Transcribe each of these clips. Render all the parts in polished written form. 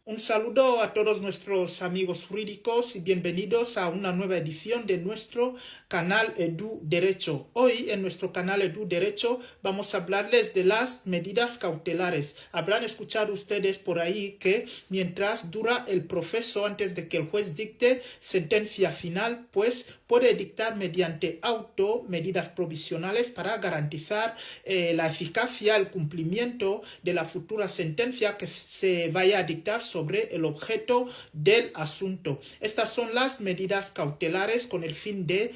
Un saludo a todos nuestros amigos jurídicos y bienvenidos a una nueva edición de nuestro canal Edu Derecho. Hoy en nuestro canal Edu Derecho vamos a hablarles de las medidas cautelares. Habrán escuchado ustedes por ahí que mientras dura el proceso antes de que el juez dicte sentencia final, pues puede dictar mediante auto medidas provisionales para garantizar la eficacia, el cumplimiento de la futura sentencia que se vaya a dictar sobre el objeto del asunto. Estas son las medidas cautelares con el fin de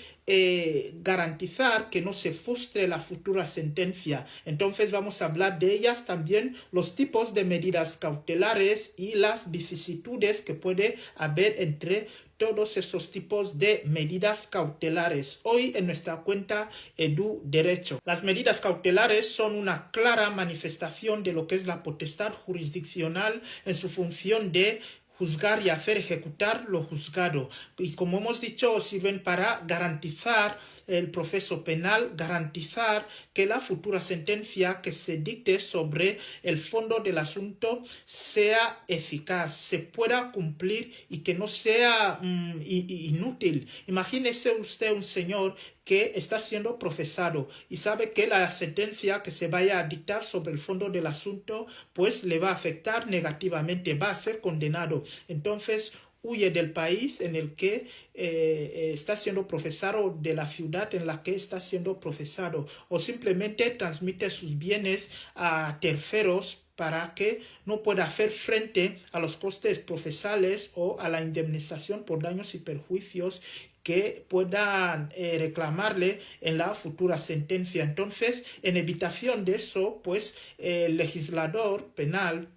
garantizar que no se frustre la futura sentencia. Entonces vamos a hablar de ellas también, los tipos de medidas cautelares y las vicisitudes que puede haber entre todos esos tipos de medidas cautelares. Hoy en nuestra cuenta Edu Derecho. Las medidas cautelares son una clara manifestación de lo que es la potestad jurisdiccional en su función de juzgar y hacer ejecutar lo juzgado. Y como hemos dicho, sirven para garantizar el proceso penal, garantizar que la futura sentencia que se dicte sobre el fondo del asunto sea eficaz, se pueda cumplir y que no sea inútil. Imagínese usted un señor que está siendo procesado y sabe que la sentencia que se vaya a dictar sobre el fondo del asunto pues le va a afectar negativamente, va a ser condenado. Entonces huye del país en el que está siendo procesado, de la ciudad en la que está siendo procesado, o simplemente transmite sus bienes a terceros para que no pueda hacer frente a los costes procesales o a la indemnización por daños y perjuicios que puedan reclamarle en la futura sentencia. Entonces, en evitación de eso, pues el legislador penal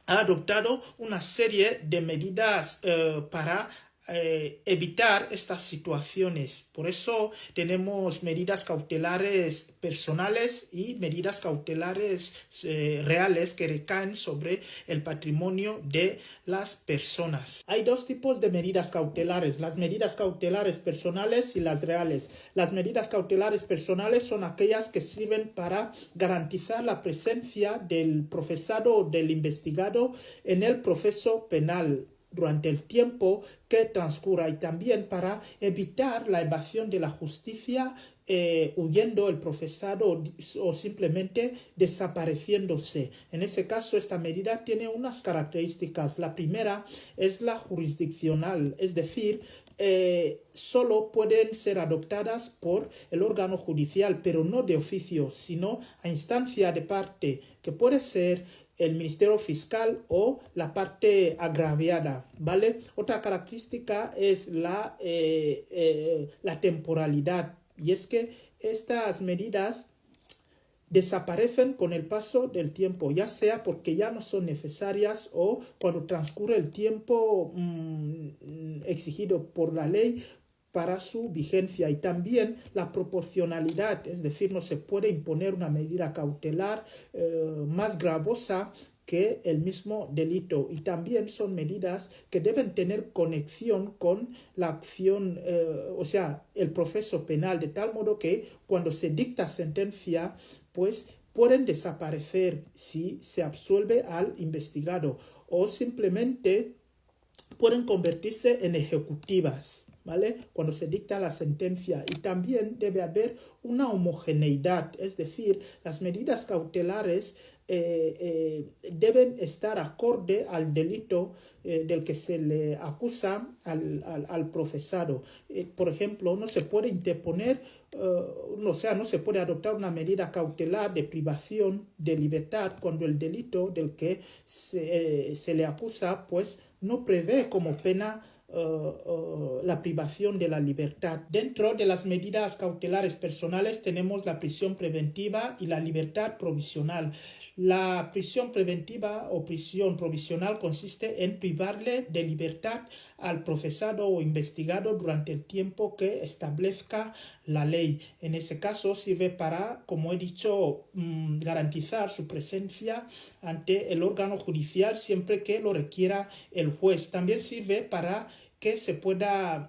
ha adoptado una serie de medidas para evitar estas situaciones. Por eso tenemos medidas cautelares personales y medidas cautelares reales que recaen sobre el patrimonio de las personas. Hay dos tipos de medidas cautelares, las medidas cautelares personales y las reales. Las medidas cautelares personales son aquellas que sirven para garantizar la presencia del procesado o del investigado en el proceso penal durante el tiempo que transcurra y también para evitar la evasión de la justicia huyendo el procesado o simplemente desapareciéndose. En ese caso, esta medida tiene unas características. La primera es la jurisdiccional, es decir, solo pueden ser adoptadas por el órgano judicial, pero no de oficio, sino a instancia de parte, que puede ser el Ministerio Fiscal o la parte agraviada, ¿vale? Otra característica es la temporalidad, y es que estas medidas desaparecen con el paso del tiempo, ya sea porque ya no son necesarias o cuando transcurre el tiempo exigido por la ley para su vigencia. Y también la proporcionalidad, es decir, no se puede imponer una medida cautelar más gravosa que el mismo delito, y también son medidas que deben tener conexión con la acción, o sea, el proceso penal, de tal modo que cuando se dicta sentencia, pues pueden desaparecer si se absuelve al investigado o simplemente pueden convertirse en ejecutivas, ¿vale? Cuando se dicta la sentencia. Y también debe haber una homogeneidad, es decir, las medidas cautelares deben estar acorde al delito del que se le acusa al procesado. Por ejemplo, no se puede interponer, o sea, no se puede adoptar una medida cautelar de privación de libertad cuando el delito del que se le acusa, pues, no prevé como pena la privación de la libertad. Dentro de las medidas cautelares personales tenemos la prisión preventiva y la libertad provisional. La prisión preventiva o prisión provisional consiste en privarle de libertad al procesado o investigado durante el tiempo que establezca la ley. En ese caso sirve para, como he dicho, garantizar su presencia ante el órgano judicial siempre que lo requiera el juez. También sirve para que se pueda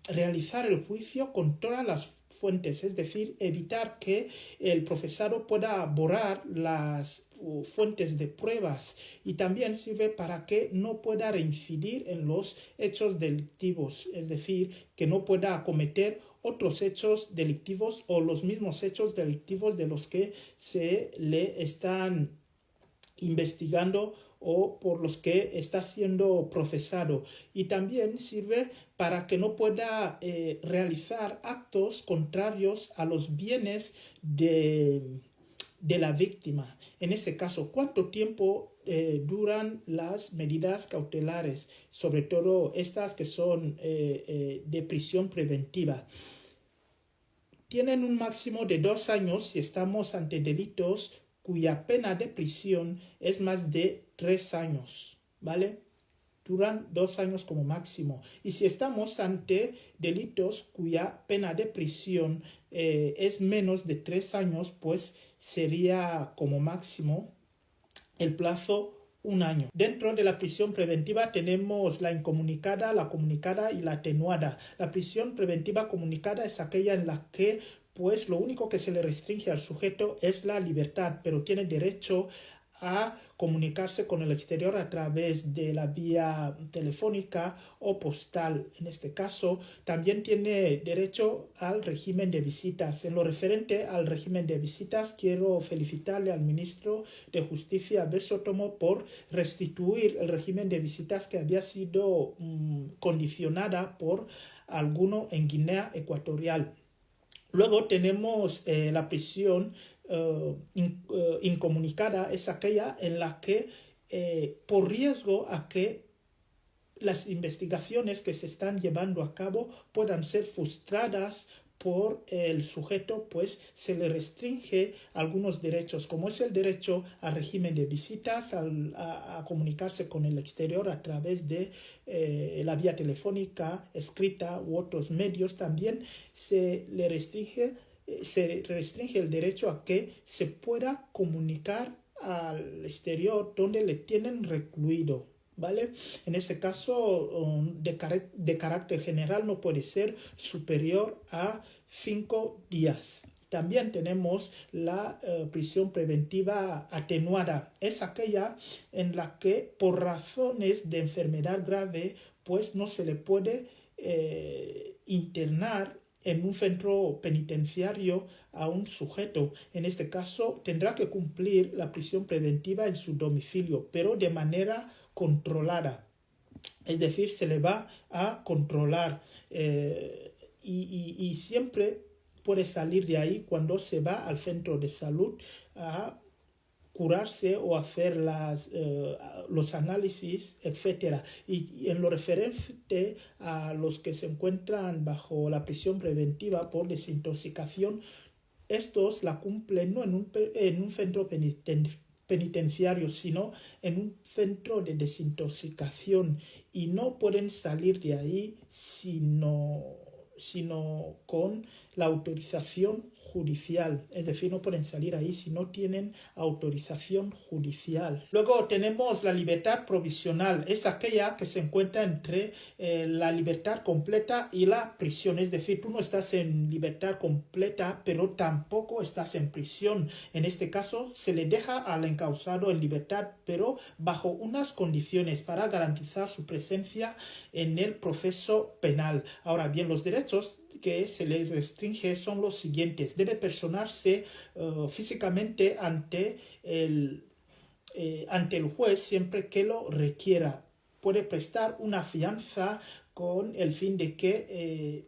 realizar el juicio con todas las fuentes, es decir, evitar que el procesado pueda borrar las fuentes de pruebas, y también sirve para que no pueda reincidir en los hechos delictivos, es decir, que no pueda cometer otros hechos delictivos o los mismos hechos delictivos de los que se le están investigando o por los que está siendo procesado. Y también sirve para que no pueda realizar actos contrarios a los bienes de la víctima. En este caso, ¿cuánto tiempo duran las medidas cautelares? Sobre todo estas que son de prisión preventiva. Tienen un máximo de 2 años si estamos ante delitos cuya pena de prisión es más de 3 años, ¿vale? Duran 2 años como máximo. Y si estamos ante delitos cuya pena de prisión es menos de 3 años, pues sería como máximo el plazo 1 año. Dentro de la prisión preventiva tenemos la incomunicada, la comunicada y la atenuada. La prisión preventiva comunicada es aquella en la que pues lo único que se le restringe al sujeto es la libertad, pero tiene derecho a comunicarse con el exterior a través de la vía telefónica o postal. En este caso, también tiene derecho al régimen de visitas. En lo referente al régimen de visitas, quiero felicitarle al ministro de Justicia, Besótomo, por restituir el régimen de visitas que había sido condicionada por alguno en Guinea Ecuatorial. Luego tenemos la prisión incomunicada, es aquella en la que por riesgo a que las investigaciones que se están llevando a cabo puedan ser frustradas por el sujeto, pues se le restringe algunos derechos, como es el derecho al régimen de visitas, a comunicarse con el exterior a través de la vía telefónica, escrita u otros medios. También se restringe el derecho a que se pueda comunicar al exterior donde le tienen recluido, ¿vale? En este caso, de carácter general, no puede ser superior a 5 días. También tenemos la prisión preventiva atenuada. Es aquella en la que por razones de enfermedad grave, pues no se le puede internar en un centro penitenciario a un sujeto. En este caso, tendrá que cumplir la prisión preventiva en su domicilio, pero de manera controlada. Es decir, se le va a controlar y siempre puede salir de ahí cuando se va al centro de salud a curarse o hacer los análisis, etc. Y en lo referente a los que se encuentran bajo la prisión preventiva por desintoxicación, estos la cumplen no en un centro penitenciario, sino en un centro de desintoxicación, y no pueden salir de ahí sino con la autorización judicial. Es decir, no pueden salir ahí si no tienen autorización judicial. Luego tenemos la libertad provisional. Es aquella que se encuentra entre la libertad completa y la prisión. Es decir, tú no estás en libertad completa, pero tampoco estás en prisión. En este caso, se le deja al encausado en libertad, pero bajo unas condiciones para garantizar su presencia en el proceso penal. Ahora bien, los derechos que se le restringe son los siguientes. Debe personarse físicamente ante el juez siempre que lo requiera. Puede prestar una fianza con el fin de que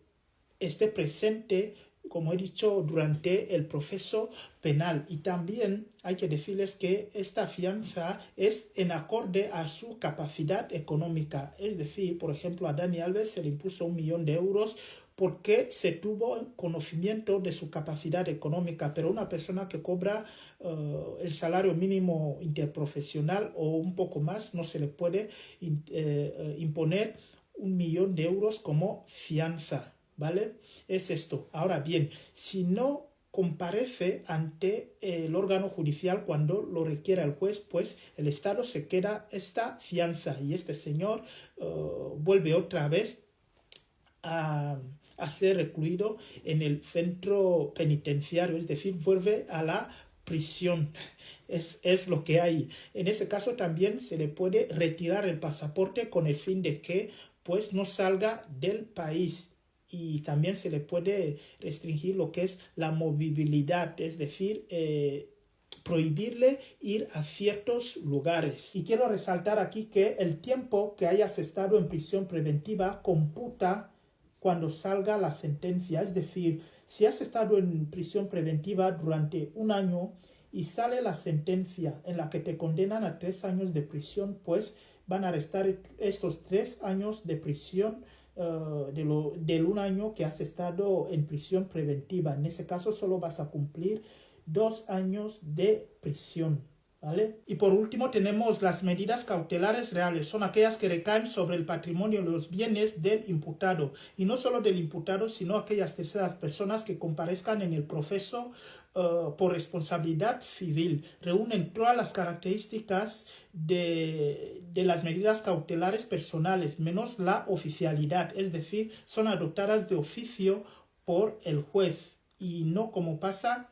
esté presente, como he dicho, durante el proceso penal. Y también hay que decirles que esta fianza es en acorde a su capacidad económica. Es decir, por ejemplo, a Dani Alves se le impuso 1 millón de euros porque se tuvo conocimiento de su capacidad económica, pero una persona que cobra el salario mínimo interprofesional o un poco más, no se le puede imponer 1 millón de euros como fianza, ¿vale? Es esto. Ahora bien, si no comparece ante el órgano judicial cuando lo requiera el juez, pues el Estado se queda esta fianza y este señor vuelve otra vez a ser recluido en el centro penitenciario, es decir, vuelve a la prisión. Es lo que hay. En ese caso también se le puede retirar el pasaporte con el fin de que pues no salga del país. Y también se le puede restringir lo que es la movilidad, es decir, prohibirle ir a ciertos lugares. Y quiero resaltar aquí que el tiempo que hayas estado en prisión preventiva computa cuando salga la sentencia. Es decir, si has estado en prisión preventiva durante 1 año y sale la sentencia en la que te condenan a 3 años de prisión, pues van a restar estos 3 años de prisión del 1 año que has estado en prisión preventiva. En ese caso solo vas a cumplir 2 años de prisión, ¿vale? Y por último tenemos las medidas cautelares reales. Son aquellas que recaen sobre el patrimonio y los bienes del imputado. Y no solo del imputado, sino aquellas terceras personas que comparezcan en el proceso por responsabilidad civil. Reúnen todas las características de las medidas cautelares personales, menos la oficialidad. Es decir, son adoptadas de oficio por el juez y no como pasa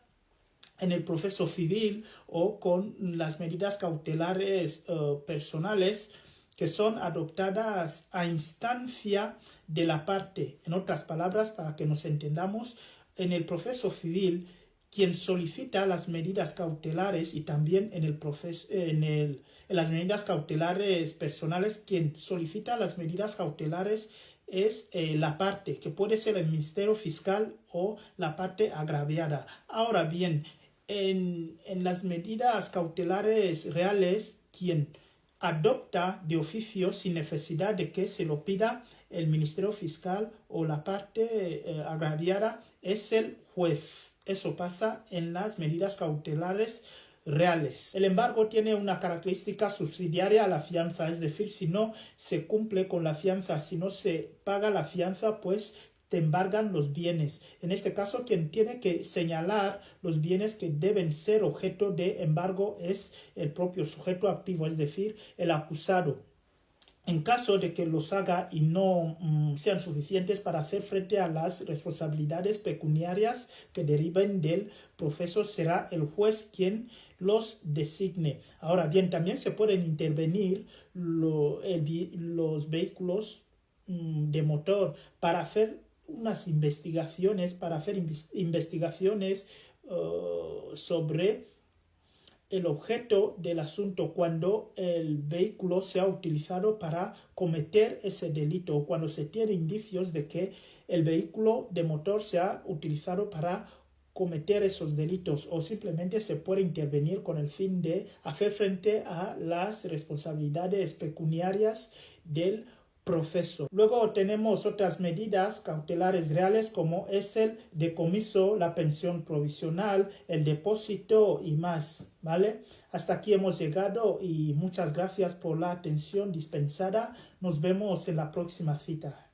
en el proceso civil o con las medidas cautelares personales que son adoptadas a instancia de la parte. En otras palabras, para que nos entendamos, en el proceso civil, quien solicita las medidas cautelares y también en las medidas cautelares personales, quien solicita las medidas cautelares es la parte, que puede ser el Ministerio Fiscal o la parte agraviada. Ahora bien, en las medidas cautelares reales, quien adopta de oficio sin necesidad de que se lo pida el Ministerio Fiscal o la parte agraviada es el juez. Eso pasa en las medidas cautelares reales. El embargo tiene una característica subsidiaria a la fianza, es decir, si no se cumple con la fianza, si no se paga la fianza, pues te embargan los bienes. En este caso, quien tiene que señalar los bienes que deben ser objeto de embargo es el propio sujeto activo, es decir, el acusado. En caso de que los haga y no sean suficientes para hacer frente a las responsabilidades pecuniarias que deriven del proceso, será el juez quien los designe. Ahora bien, también se pueden intervenir los vehículos de motor para hacer unas investigaciones, sobre el objeto del asunto cuando el vehículo se ha utilizado para cometer ese delito o cuando se tiene indicios de que el vehículo de motor se ha utilizado para cometer esos delitos, o simplemente se puede intervenir con el fin de hacer frente a las responsabilidades pecuniarias del proceso. Luego tenemos otras medidas cautelares reales como es el decomiso, la pensión provisional, el depósito y más, ¿vale? Hasta aquí hemos llegado y muchas gracias por la atención dispensada. Nos vemos en la próxima cita.